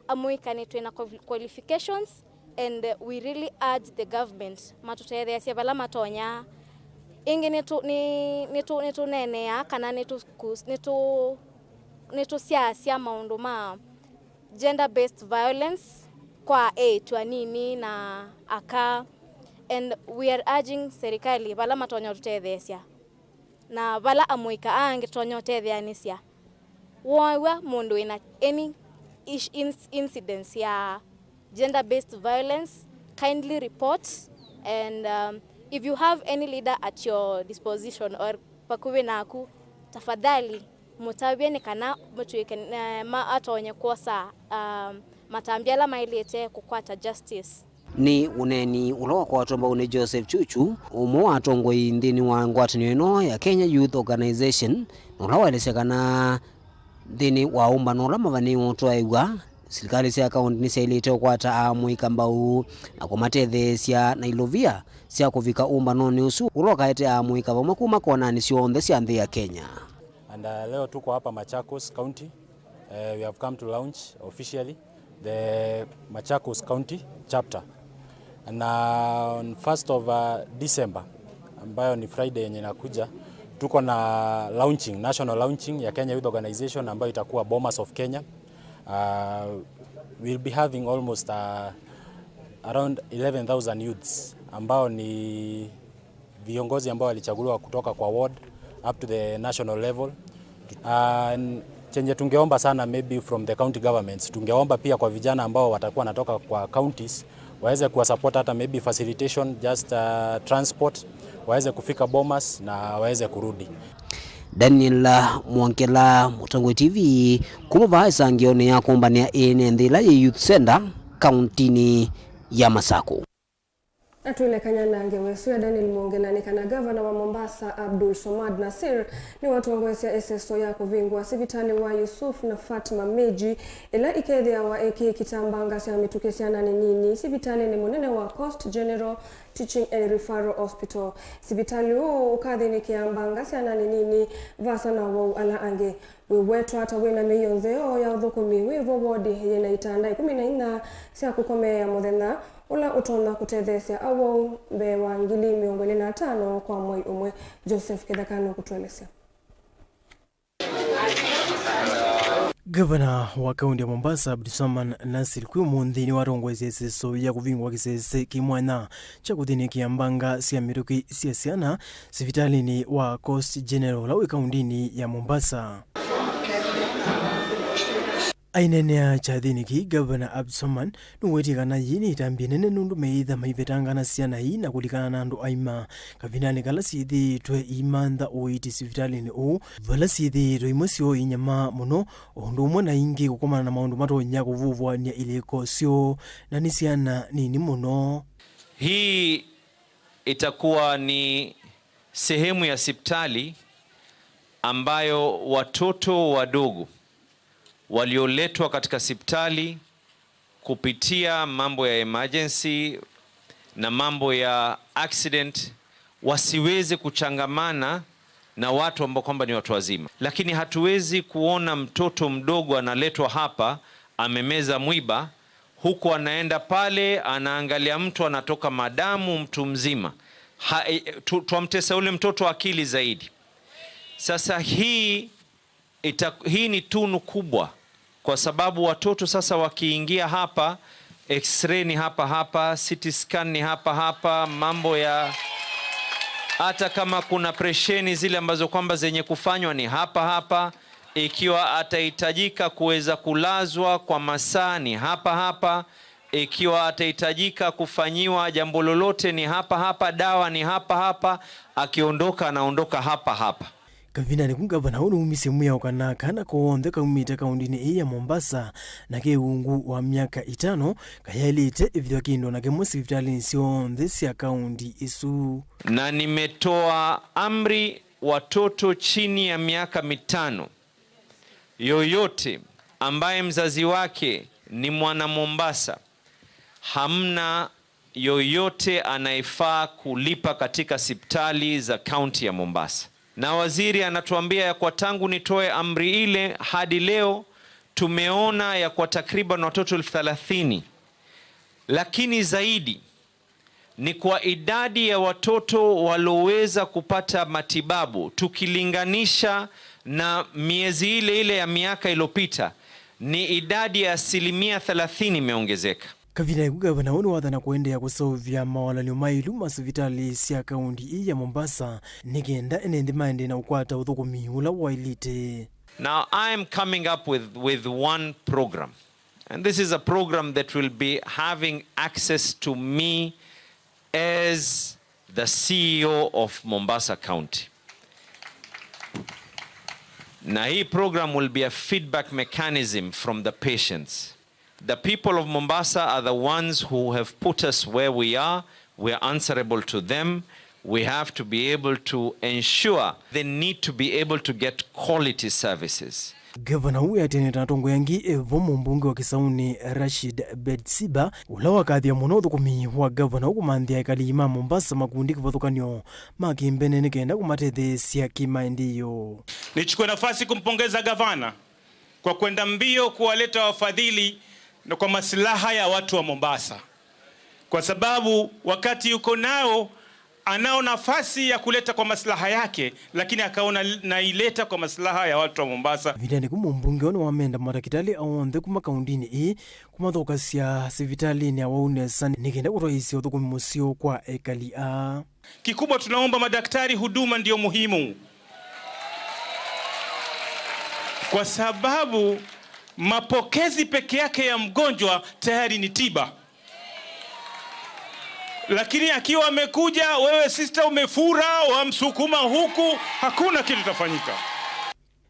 Amuika ni tuena qualifications, and we really urge the government matutethea cia bala matonya ingi nitu nenea kana nitu cia maundu ma gender based violence kwa twanini na aka, and we are urging serikali bala matonya tutethecia na bala amuika ange tonya utetheanisia wowa mundu ina any incidents ya gender based violence, kindly report, and if you have any leader at your disposition or pakuwe naku, tafadhali mutabieni kana mutuike atonya kosa matambiala mailete kukwata justice. Ni uneni ulowa kwa watomba une Joseph Chuchu umo watongo indini wa ngwatanio ino ya Kenya Youth Organization ulawa elesekana dini wa umba nola mavani utwaigwa serikali cia kaunti ni sailite kwata amuika mbau na kumatethecia na ilovia cia kuvika umba noni usu ulokaete amuika vamwe kuma konani cionthe cia nthi ya Kenya. And leo tuko hapa Machakos County. We have come to launch officially the Machakos County chapter. And on 1st of December, ambayo ni Friday yenye nakuja, tuko na national launching ya Kenya Youth Organization ambayo itakuwa Bomas of Kenya. We'll be having almost around 11,000 youths ambao ni viongozi ambao walichaguliwa kutoka kwa ward up to the national level. Chenye tungeomba sana maybe from the county governments, tungeomba pia kwa vijana ambao watakuwa natoka kwa counties waweze kuwa support hata maybe facilitation, just transport, waweze kufika Bomas na waweze kurudi. Daniel Mwankela, Mutango TV, kumuvaa sangione ya kumbania ene ndila ya Youth Center kauntini ya Masako. Atule kanyana wesu ya Daniel Mwongela ni kana governor wa Mombasa Abdul Somad Nasir ni watu wangoesia SSO ya kuvingwa sivitali wa Yusuf na Fatima Meji ila ikethia wa eki kitambanga sia mitukesiana ni nini sivitali ni munene wa Coast General Teaching and Referral Hospital sivitali huu ukadhi ni kiambanga sia ni nini vasa na wau ala ange wewetu hata wena meyonzeo ya udhukumi wivo wodi yena itanda 14 sia kukomea modena ula utona kutethesia awo be wa 2025 kwa mwai umwe. Joseph Kedakano kutuelezea. Governor wa kaunti ya Mombasa Abdulswamad Nasir kumuthini warongweze SSO ya kuvingwa kisese kimwana cha kuthini kiambanga cia miruki cia ciana sivitalini wa Coast General la kaunti ya Mombasa. Ainenea chathini ki Governor Abdulswamad nuwetikana yini itambie nene nundu meitha maivetangana ciana hii na kulikana na andu aima kavinani kala siithitwe imantha uiti sivitalini u vala siithitwe imwe cio inyama muno undu umwe na ingi gukomana na maundu matonya kuvuvwania iliko cio na ni ciana nini muno. Hii itakuwa ni sehemu ya sipitali ambayo watoto wadogo walioletwa katika sipitali kupitia mambo ya emergency na mambo ya accident wasiweze kuchangamana na watu ambao kwamba ni watu wazima. Lakini hatuwezi kuona mtoto mdogo analetwa hapa amemeza mwiba huko anaenda pale anaangalia mtu anatoka madamu mtu mzima. Tuamtesa ule mtoto akili zaidi. Sasa hii ni tunu kubwa kwa sababu watoto sasa wakiingia hapa x-ray ni hapa, CT scan ni hapa, mambo ya hata kama kuna presheni zile ambazo kwamba zenye kufanywa ni hapa, ikiwa atahitajika kuweza kulazwa kwa masaa ni hapa, ikiwa atahitajika kufanyiwa jambo lolote ni hapa, dawa ni hapa, akiondoka anaondoka hapa. Kavina ni kungavana unu umisimu ya ukanaka na kuonde kaumita kaundini ya Mombasa na keungu wa miaka 5 kayalite video kindo na kemo sivitali nisionde siya kaundi isu. Na nimetoa amri watoto chini ya miaka 5 yoyote ambaye mzazi wake ni mwana Mombasa, hamna yoyote anaifaa kulipa katika sipitali za kaunti ya Mombasa. na waziri anatuambia ya kwa tangu nitoe amri ile hadi leo tumeona ya kwa takriban watoto 30,000. Lakini zaidi ni kwa idadi ya watoto waloweza kupata matibabu tukilinganisha na miezi ile ya miaka iliyopita, ni idadi ya 30% imeongezeka. Kavina gavana wonu wathana kuendea kusovya mawalanio mailu masivitali sia kaunti ya Mombasa nigenda enende maende na ukwata uthukumi ula wailite. Now I am coming up with one program, and this is a program that will be having access to me as the CEO of Mombasa County. Now hii program will be a feedback mechanism from the patients. The people of Mombasa are the ones who have put us where we are. We are answerable to them. We have to be able to ensure they need to be able to get quality services. Gavana huyu ateneta tongo yangi evomo mbunge wa Kisauni Rashid Bedsiba ula wakathia muno uthukumi wa gavana hukumanthia ikalima Mombasa makundi kivathukanio makimbene nikenda kumatethesia kimaendio. Nichukue nafasi kumpongeza gavana kwa kwenda mbio kuwaleta wafadhili na kwa maslaha ya watu wa Mombasa, kwa sababu wakati yuko nao anao nafasi ya kuleta kwa maslaha yake, lakini akaona naileta kwa maslaha ya watu wa Mombasa. Vidani kumbunge ono wamenda matakitali aonthe kuma kaundini kumathokasia sivitali ya waunesa nikenda kutoisi uthukumi musio kwa ekali a. Kikubwa tunaomba madaktari, huduma ndio muhimu, kwa sababu mapokezi peke yake ya mgonjwa tayari ni tiba. Lakini akiwa amekuja wewe sister umefura wamsukuma huku, hakuna kitu tafanyika.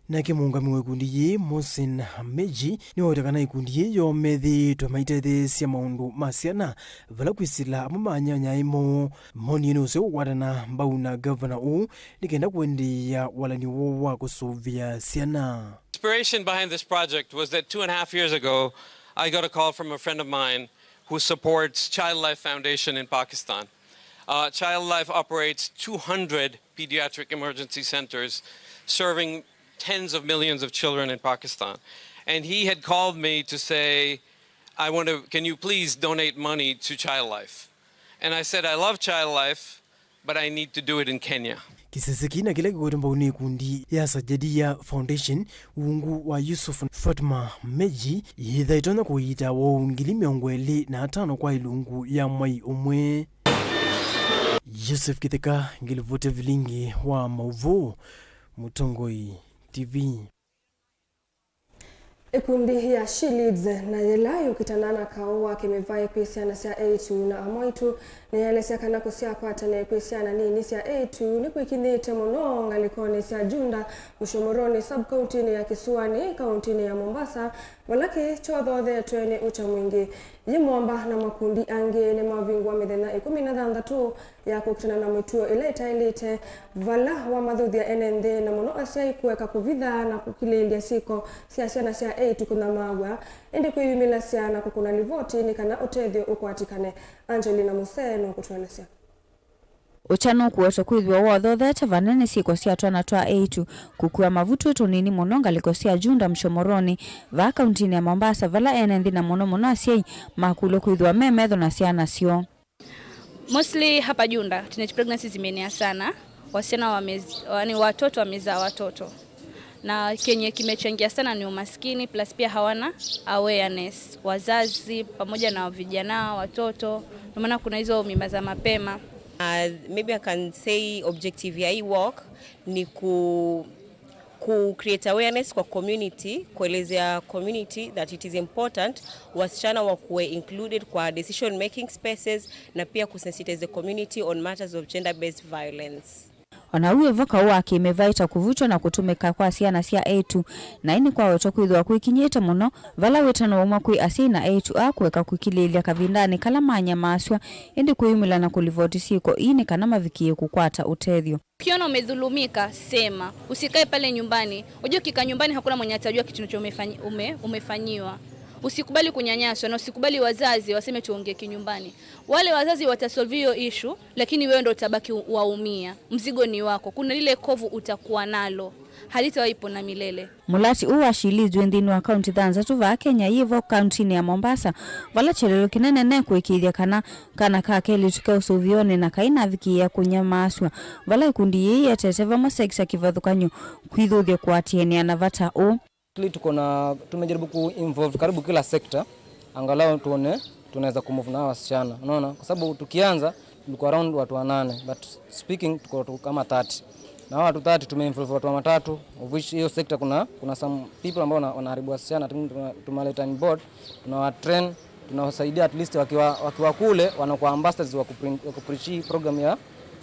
Na kimuungami wa ikundi ye Mosin Meji ni watakana ikundi ye yomethi tumaitethesia maundu masiana vala kwisila mamanyanya imo moni ino se wadana mbauna gavana u nikenda kuendia walani wo wa kusuvia siana. Inspiration behind this project was that 2.5 years ago I got a call from a friend of mine who supports Child Life Foundation in Pakistan. Child Life operates 200 pediatric emergency centers serving tens of millions of children in Pakistan. And he had called me to say, can you please donate money to Child Life? And I said, I love Child Life, but I need to do it in Kenya. Kisesekina kile kikotemba uni kundi ya Sajadia Foundation uungu wa Yusuf Fatma Meji yithaitona kuita wa ungili 25 kwa ilungu ya mwai umwe. Yusuf Kitheka ngilivote Vilingi wa Mauvoo, Mutongoi TV. Ikundi ya Shilids na yelayo kitanana kaowa kimevai kwisiana sia A2 na amoitu na yalesia kana kusia kwata na kwisiana nini sia A2 ni kuikinite muno ngalikoni sia Junda Mushomoroni sub-county ya Kisuani county ya Mombasa walaki chodhothe twene ucha mwingi yimwamba na makundi ange ne mavingwa mithena 16 ya kukutana na mwituo ilete vala wa mathuthia NND na muno asia kuweka kuvitha na kukilindia siko sia na sia A2 kuna magwa indi kuyumila sia na kukuna livoti ni kana utethio ukwatikane. Angelina Museno kutuelezea. Uchano kuweto kwithwa wothothete vanene siko sia twana twa A2 kukua mavutu tunini muno ngaliko Junda Mshomoroni va kauntini ya Mombasa vala NND na muno asia makulo kwithwa memetho na sia nasio. Mostly hapa Junda teenage pregnancies zimeenea sana, wasichana watoto wamezaa watoto. Na kenye kimechangia sana ni umaskini plus pia hawana awareness wazazi pamoja na vijana watoto, ndio maana kuna hizo mimba za mapema. Maybe I can say objective ya hii work ni ku create awareness kwa community, kuelezea community that it is important wasichana wakuwe included kwa decision making spaces na pia kusensitize the community on matters of gender based violence. Wanauwe voka wake imevaita kuvutwa na kutumika kwa asia na sia A2 na ini kwa weto kwithwa kuikinyeta muno vala wetano umwa kui asia na A2A kuweka kukililia kavindani kalamanya maswa indi kuyumila na kulivoti siko ini kana mavikie kukwata utethio. Ukiona umedhulumika sema, usikae pale nyumbani. Unajua kika nyumbani hakuna mwenye atajua kitu umefanyiwa. Usikubali kunyanyaswa na usikubali wazazi waseme tuongee kinyumbani. Wale wazazi watasolve hiyo issue, lakini wewe ndio utabaki waumia. Mzigo ni wako. Kuna lile kovu utakuwa nalo. Halitawaipo na milele. Mulati uwashilizwe nthini wa kaunti thanzatu va Kenya yivo kaunti ya Mombasa vala chelelo kinene ne kwikithia kana ka keli tuke usuvione na kaina vikia kunyamaswa vala ikundi yii yatete vamo seksa kivathukanyo kwithuthia kuatienia na vata u. Tumejaribu ku-involve karibu kila sekta angalau tuone tunaweza kumove na wasichana, unaona, kwa sababu tukianza tulikuwa around watu 8 but speaking tuko kama 30 na watu 30 tumeinvolve watu 3 of which hiyo sector kuna some people ambao wanaharibu wasichana. Tumaleta on board, tunawatrain, tunawasaidia at least wakiwa kule wanakuwa ambassadors wa kupreach program ya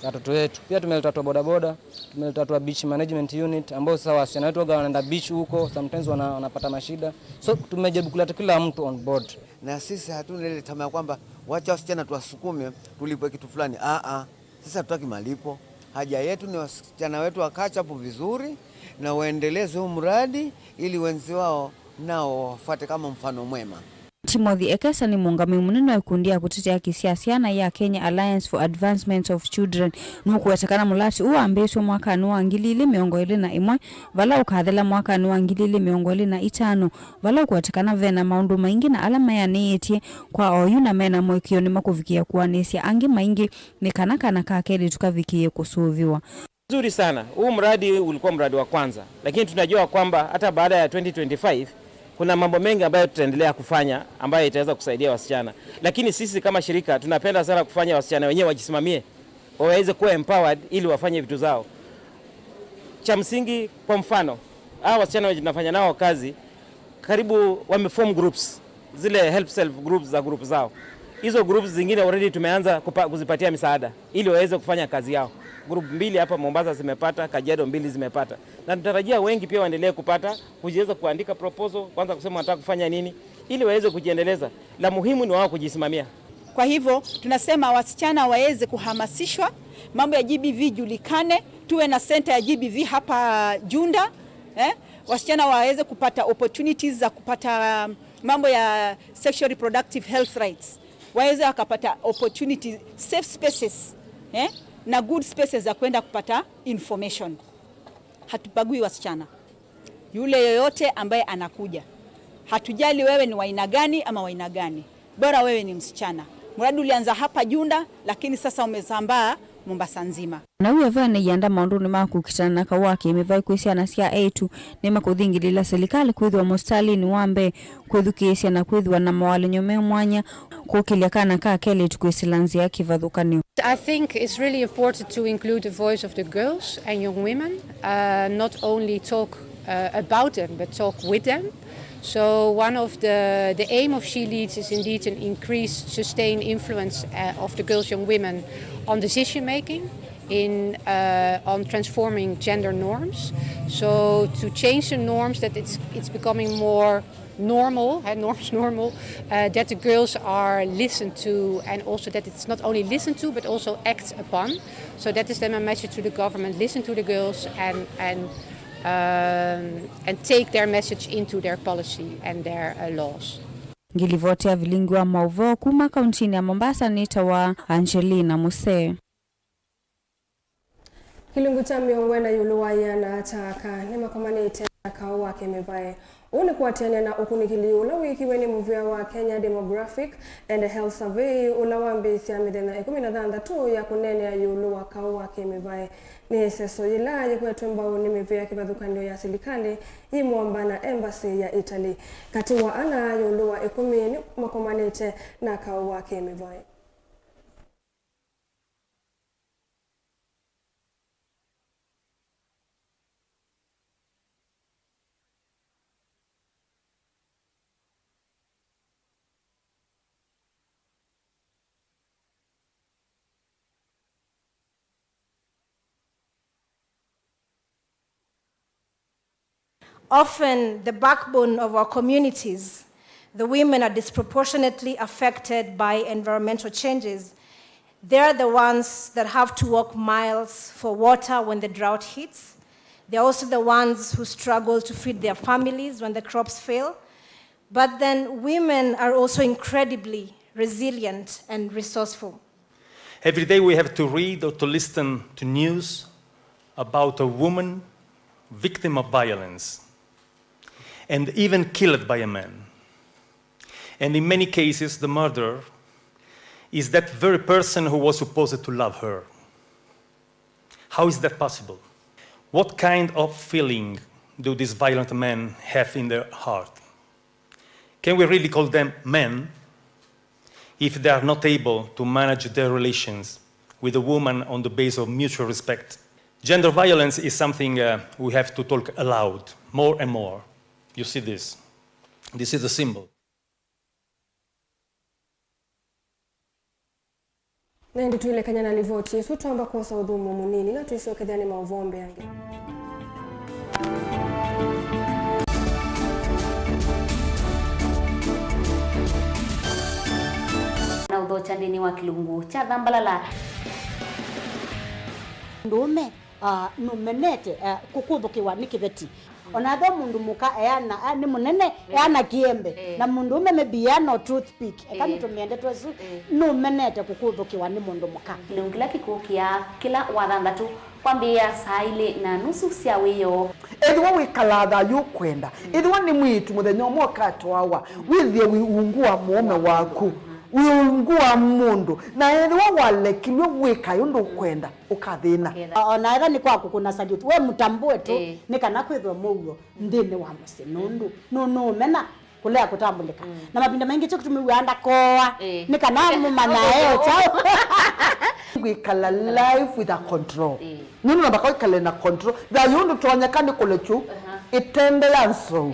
watoto wetu. Pia tumeleta watu bodaboda, tumeleta watu beach management unit ambao sasa wasichana wetu wanaenda beach huko, sometimes wanapata mashida. So tumejaribu kuleta kila mtu on board. Na sisi hatuna ile tamaa kwamba wacha wasichana tuwasukume tulipwe kitu fulani. Sisi hatutaki malipo. Haja yetu ni wasichana wetu wakacha hapo vizuri na waendeleze huu mradi ili wenzi wao nao wafuate kama mfano mwema. Timothy Ekesa ni muungami munene wa ikundi ya kutetea kisiasa na ya Kenya Alliance for Advancement of Children nukuwetekana mulati uambeswe mwaka wa 2021 vala ukathela mwaka wa 2025 vala kuwetekana vena maundu maingi na alama ya neetie kwa oyu na mena mwekio ni makuvikia kuwanesia angi maingi ni kana kakeli tukavikie kusuviwa. Nzuri sana. Huu mradi ulikuwa mradi wa kwanza, lakini tunajua kwamba hata baada ya 2025 kuna mambo mengi ambayo tutaendelea kufanya ambayo itaweza kusaidia wasichana. Lakini sisi kama shirika tunapenda sana kufanya wasichana wenyewe wajisimamie, waweze kuwa empowered ili wafanye vitu zao. Cha msingi kwa mfano, hao wasichana wenye tunafanya nao kazi karibu wameform groups, zile help self groups za group zao. Hizo groups zingine already tumeanza kuzipatia misaada ili waweze kufanya kazi yao. Group 2 hapa Mombasa zimepata, Kajiado 2 zimepata. Na tunatarajia wengi pia waendelee kupata, kujiweza kuandika proposal, kwanza kusema wanataka kufanya nini ili waweze kujiendeleza. La muhimu ni wao kujisimamia. Kwa hivyo tunasema wasichana waweze kuhamasishwa, mambo ya GBV julikane, tuwe na center ya GBV hapa Junda, wasichana waweze kupata opportunities za kupata mambo ya sexual reproductive health rights. Waweze wakapata opportunities, safe spaces, na good spaces za kwenda kupata information. Hatupagui wasichana. Yule yoyote ambaye anakuja. Hatujali wewe ni wa aina gani ama wa aina gani. Bora wewe ni msichana. Mradi ulianza hapa Junda lakini sasa umesambaa Mombasa nzima. Na uwe vane yanda maundu ni makukitana na kawake imevai kuisiana sia etu ni makuthingilila serikali kwithwa mustali ni wambe kwithukisia na kwithwa na mawali nyome mwanya kukilia kana kakeli tukwisilanzia kivathukanio. I think it's really important to include the voice of the girls and young women, not only talk about them but talk with them. So one of the aim of She Leads is indeed an increased sustained influence of the girls, young women on decision making, on transforming gender norms. So to change the norms that it's becoming more normal, that the girls are listened to, and also that it's not only listened to but also acted upon. So that is then my message to the government: listen to the girls and take their message into their policy and their laws. Ngilivotea Vilingi wa Mauvoo kuma kaunti ya Mombasa nitawa Angelina Muse. Kilungu cha miongwena yuluwaya na ataka nema komanite kao wake mevae une kuatiania na ukunikili ula wiki weni muvia wa Kenya Demographic and Health Survey ula wambisi ya midena 13 ya kunene ya yulu wa kao wake mevae ni seso ila ya kuetumba unimivia kibathukanio ya serikali imuamba na embassy ya Italy kati wa ana yulu wa 10 makomanite na kao wake mevae. Often the backbone of our communities, the women are disproportionately affected by environmental changes. They're the ones that have to walk miles for water when the drought hits. They're also the ones who struggle to feed their families when the crops fail. But then women are also incredibly resilient and resourceful. Every day we have to read or to listen to news about a woman victim of violence and even killed by a man. And in many cases, the murderer is that very person who was supposed to love her. How is that possible? What kind of feeling do these violent men have in their heart? Can we really call them men if they are not able to manage their relations with a woman on the basis of mutual respect? Gender violence is something we have to talk aloud, more and more. You see this. This is a symbol. Nendi tuile kanyana livoti yesu tuamba kosa udhumu munini na tuisho kedhani mauvombe yange. Na udhocha ndini wa kilungu cha dhambalala. Ndume numenete kukudhukiwa nikiveti. Onatho mundu muka eana ni munene eana kiembe na mundu mebiya no toothpick kani tumiende twesu numenete kukudhukiwa ni mundu muka. Kila kikukia kila wathandatu kwambia saa ile na nusu cia wiyo. Edwa wikalatha yukwenda. Edwa ni mwitu muthenya umwe katwawa withie wiungua muome waku. Wiungua mundu na edwa walekilwe wika yundu kwenda ukathina. Ona ega ni kwaku kuna salute we mutambue tu ni kana kwithwa Mauvoo ndini wa musi nundu no mena kulea kutambulika na mabinda mengi cyo kutumiwanda koa ni kana mumana eo chao wikala life with a control nunu na bakao ikale na control da yundu tuonyekani kulechu itende yanso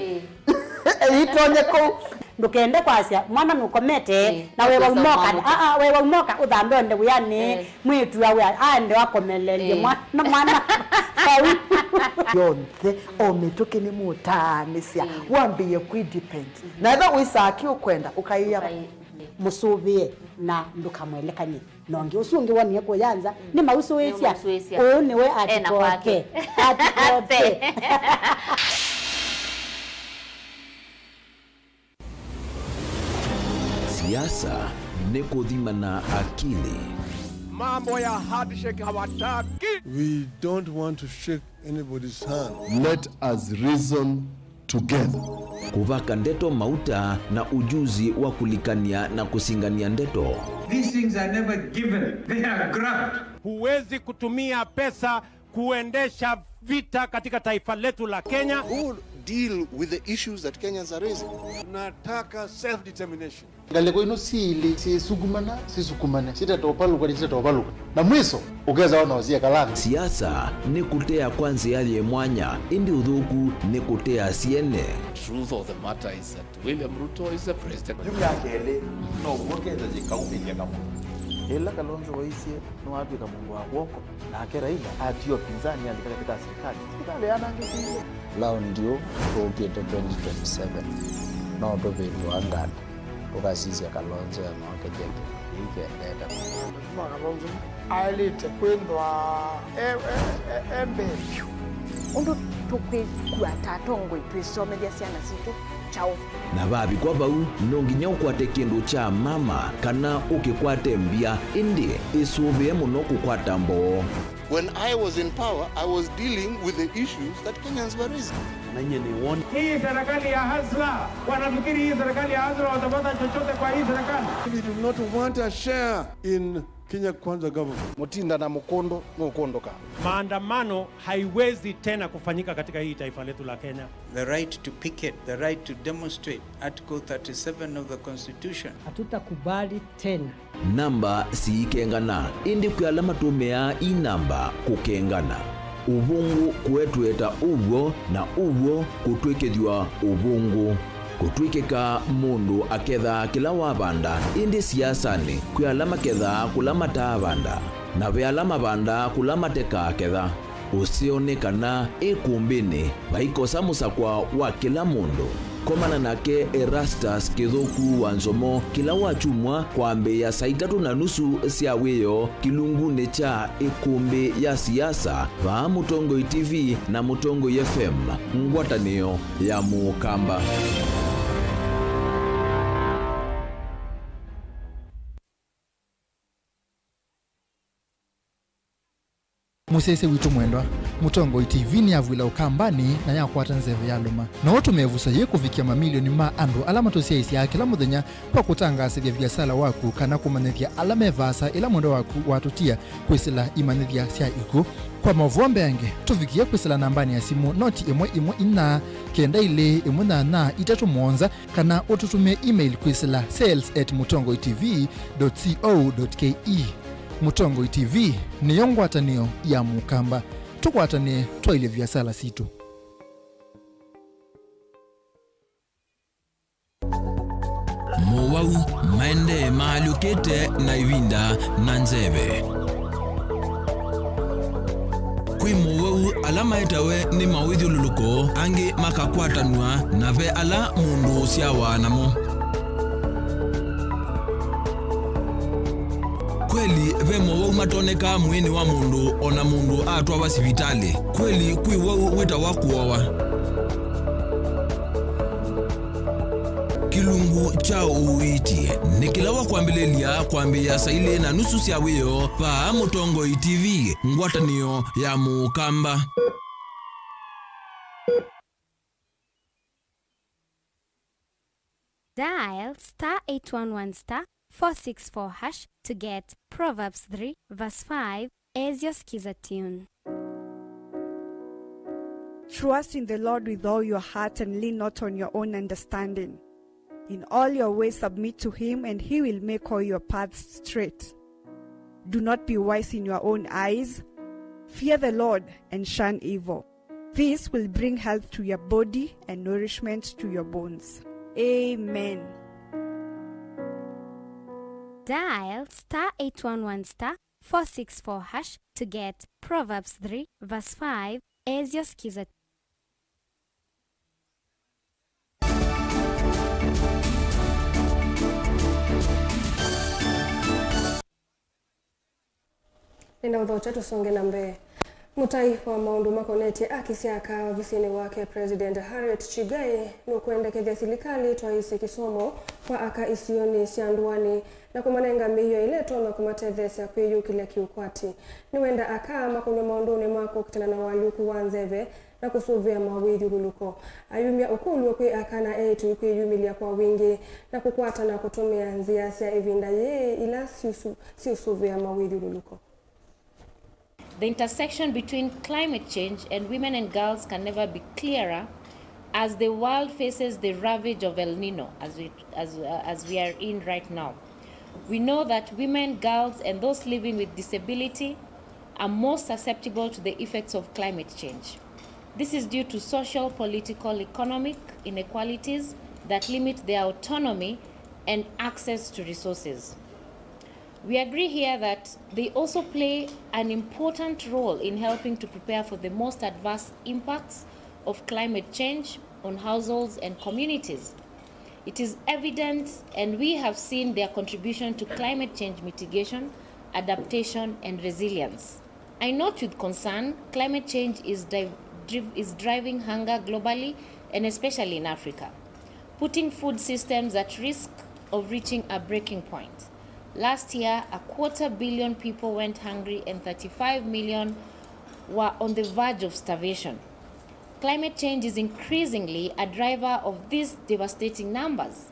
itonyeko ndukende kwasia mwana nukomete na wewe umoka wewe umoka uthambe nde yani mwitu yawe ande wakomelelie mwana yonte ometoke ni mutanisia wambie kudepend na eba wisaki ukwenda ukaiya musubie na ndukamwelekanye nonge usunge wani ko yanza ni mauso wesia one we atikoke atikoke. Siasa ni kuthimana akili. Mambo ya handshake hawataki. We don't want to shake anybody's hand. Let us reason together. Kuvaka ndeto mauta na ujuzi wa kulikania na kusingania ndeto. These things are never given. They are grabbed. Huwezi kutumia pesa kuendesha vita katika taifa letu la Kenya. Who deal with the issues that Kenyans are raising. Nataka self-determination. Galeko ino sili sisukumana sitatopaluka na mwiso ugeza wana wazia kalanga. Siasa ni kutea kwanza yale mwanya indi udhuku ni kutea siene. Truth of the matter is that William Ruto is the president. Jumla kele no mwokeza jikaumilia kama ila Kalonzo waisie no watu kama Mungu wako na akera ila atio pinzani andika katika serikali anangekiyo lao ndio tuokiete 2027 no dobe Rwanda ukasizia Kalonzo ya mwaka jeke ikendeta Kalonzo alite kwendwa embe undu tukwe kuatatongo itwisome dia siana situ chao na babi kwa bau nonginya ukwate kindu cha mama kana ukikwate mbia indi isuvie muno kukwata mbo. When I was in power, I was dealing with the issues that Kenyans were raising. Hii serikali ya Hasla, wanafikiri hii serikali ya Hasla watapata chochote kwa hii serikali. We do not want a share in Kenya Kwanza government. Mutinda na Mukondo nukondoka. Maandamano haiwezi tena kufanyika katika hii taifa letu la Kenya. The right to picket, the right to demonstrate, Article 37 of the Constitution. Hatutakubali tena. Namba si kengana indi kuyalama tumea inamba kukengana. Ubungu kuetweta ubwo na ubwo kutwekethwa ubungu. Kutwikika mundu aketha kila wabanda indi siasani kuyalama ketha kulama tabanda na vyalama banda kulama teka aketha usionekana ikumbini vaikosa musakwa wa kila mundu komana nake Erastus Kithuku wa Nzomo kila wachumwa kwambe ya saa 3:30 cia wiyo kilungune cha ikumbi ya siasa va Mutongo TV na Mutongo FM ngwatanio ya Mukamba. musese witu mwendwa Mutongo TV ni avwila ukambani na yakwata nzeve ya luma na watu mevusa ye kufikia mamilioni ma andu alama tosia isi ya kila muthenya kwa kutangasa vya biasala waku kana kumanethia alama evasa ila mwendo waku watutia kwisila imanethia sia iku kwa Mauvoo mbenge tufikia kwisila nambani ya simu noti imwe ina kenda ile imwe na itatu mwonza kana ututumia email kwisila sales@mutongotv.co.ke. Mutongo TV ni yongwatanio ya mukamba tukwatanie twaile vyasala situ. Mauvoo maende maalukete na iwinda na nzeve. Kwi Mauvoo alama itawe ni mawidhi luluko angi makakwatanua na ve ala mundu siawa namo. Kweli ve Mauvoo matoneka mwini wa mundu ona mundu atwa wasivitali. Kweli kwi wau weta wakuowa. Kilungu cha uiti nikilawa kuambilelia kuambia saile na nusu siawiyo pa Mutongo TV ngwatanio ya mukamba. Dial *811*464# to get Proverbs 3 verse 5 as your skiza tune. Trust in the Lord with all your heart and lean not on your own understanding. In all your ways submit to him, and he will make all your paths straight. Do not be wise in your own eyes. Fear the Lord and shun evil. This will bring health to your body and nourishment to your bones. Amen. Dial *811*464# to get Proverbs 3 verse 5 as your skiza. Nina udhocha tusonge na mbele. Mutai wa maundu makoneti akisiaka ofisini wake President Harriet Chigai nukuendekethia serikali twaise kisomo kwa aka isioni sianduani na kumanenga miyo ileto na kumatethesya kwiyukile kiukwati. Niwenda aka makunywa maunduni mako kitana na waluku wanzeve na kusuvia mawithi ruluko. Ayumia ukulu kwi aka na eitu kwiyumilia kwa wingi na kukwata na kutumia nzia sia evinda ye ila siusuvia mawithi ruluko. The intersection between climate change and women and girls can never be clearer as the world faces the ravage of El Nino as we are in right now. We know that women, girls, and those living with disability are most susceptible to the effects of climate change. This is due to social, political, economic inequalities that limit their autonomy and access to resources. We agree here that they also play an important role in helping to prepare for the most adverse impacts of climate change on households and communities. It is evident, and we have seen their contribution to climate change mitigation, adaptation, and resilience. I note with concern, climate change is driving hunger globally and especially in Africa, putting food systems at risk of reaching a breaking point. Last year, 250 million people went hungry and 35 million were on the verge of starvation. Climate change is increasingly a driver of these devastating numbers.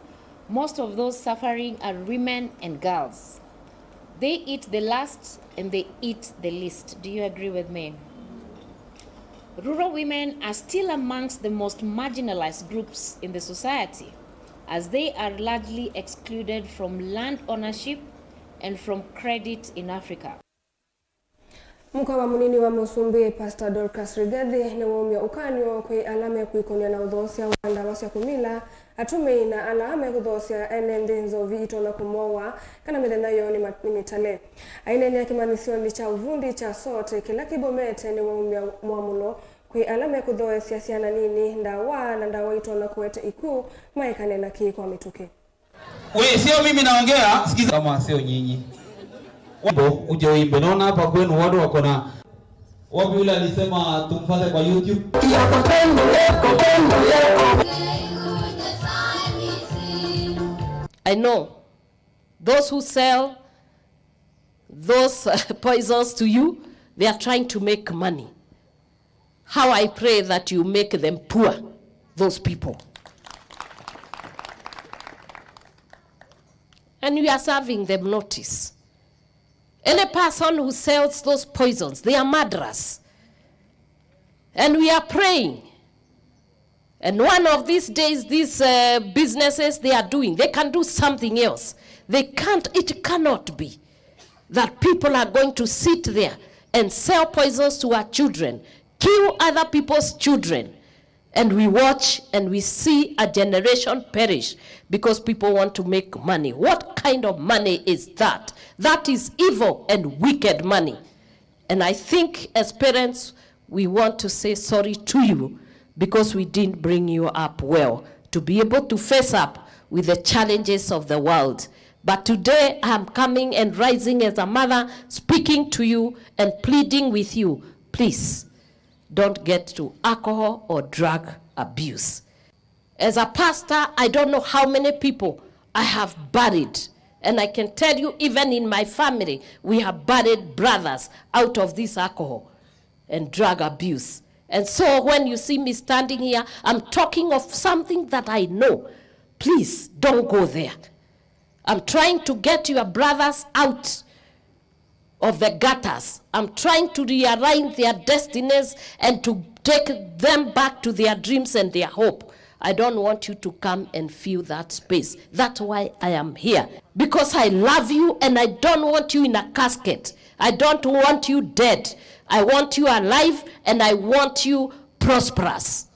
Most of those suffering are women and girls. They eat the last and they eat the least. Do you agree with me? Rural women are still amongst the most marginalized groups in the society, as they are largely excluded from land ownership and from credit in Africa. Mkawa munini wa Musumbi Pastor Dorcas Rigathi na mwomya ukanyo kwe alame kuikonia na udhosia wanda wasya kumila atume na alame kudhosia enende nzovi ito na kumowa kana midena yoni mitale. Aine ni akimanisio cha uvundi cha sote kila kibomete ni mwomya mwamulo kwe alame kudhosia siana nini ndawa na ndawa ito na kuwete iku maikane na kii kwa mituke. Sio mimi naongea, sikiza kama sio nyinyi. Wabo uje uimbe. Naona hapa kwenu watu wako na wapi yule alisema tumfuate kwa YouTube. I know those who sell those poisons to you, They are trying to make money. How I pray that you make them poor, those people. And we are serving them notice. Any person who sells those poisons, they are murderers. And we are praying. And one of these days, these businesses they are doing, they can do something else. It cannot be that people are going to sit there and sell poisons to our children, kill other people's children, and we watch and we see a generation perish because people want to make money. What kind of money is that? That is evil and wicked money. And I think as parents, we want to say sorry to you because we didn't bring you up well to be able to face up with the challenges of the world. But today I'm coming and rising as a mother, speaking to you and pleading with you, please don't get to alcohol or drug abuse. As a pastor, I don't know how many people I have buried. And I can tell you, even in my family, we have buried brothers out of this alcohol and drug abuse. And so when you see me standing here, I'm talking of something that I know. Please don't go there. I'm trying to get your brothers out of the gutters. I'm trying to realign their destinies and to take them back to their dreams and their hope. I don't want you to come and fill that space. That's why I am here. Because I love you and I don't want you in a casket. I don't want you dead. I want you alive and I want you prosperous.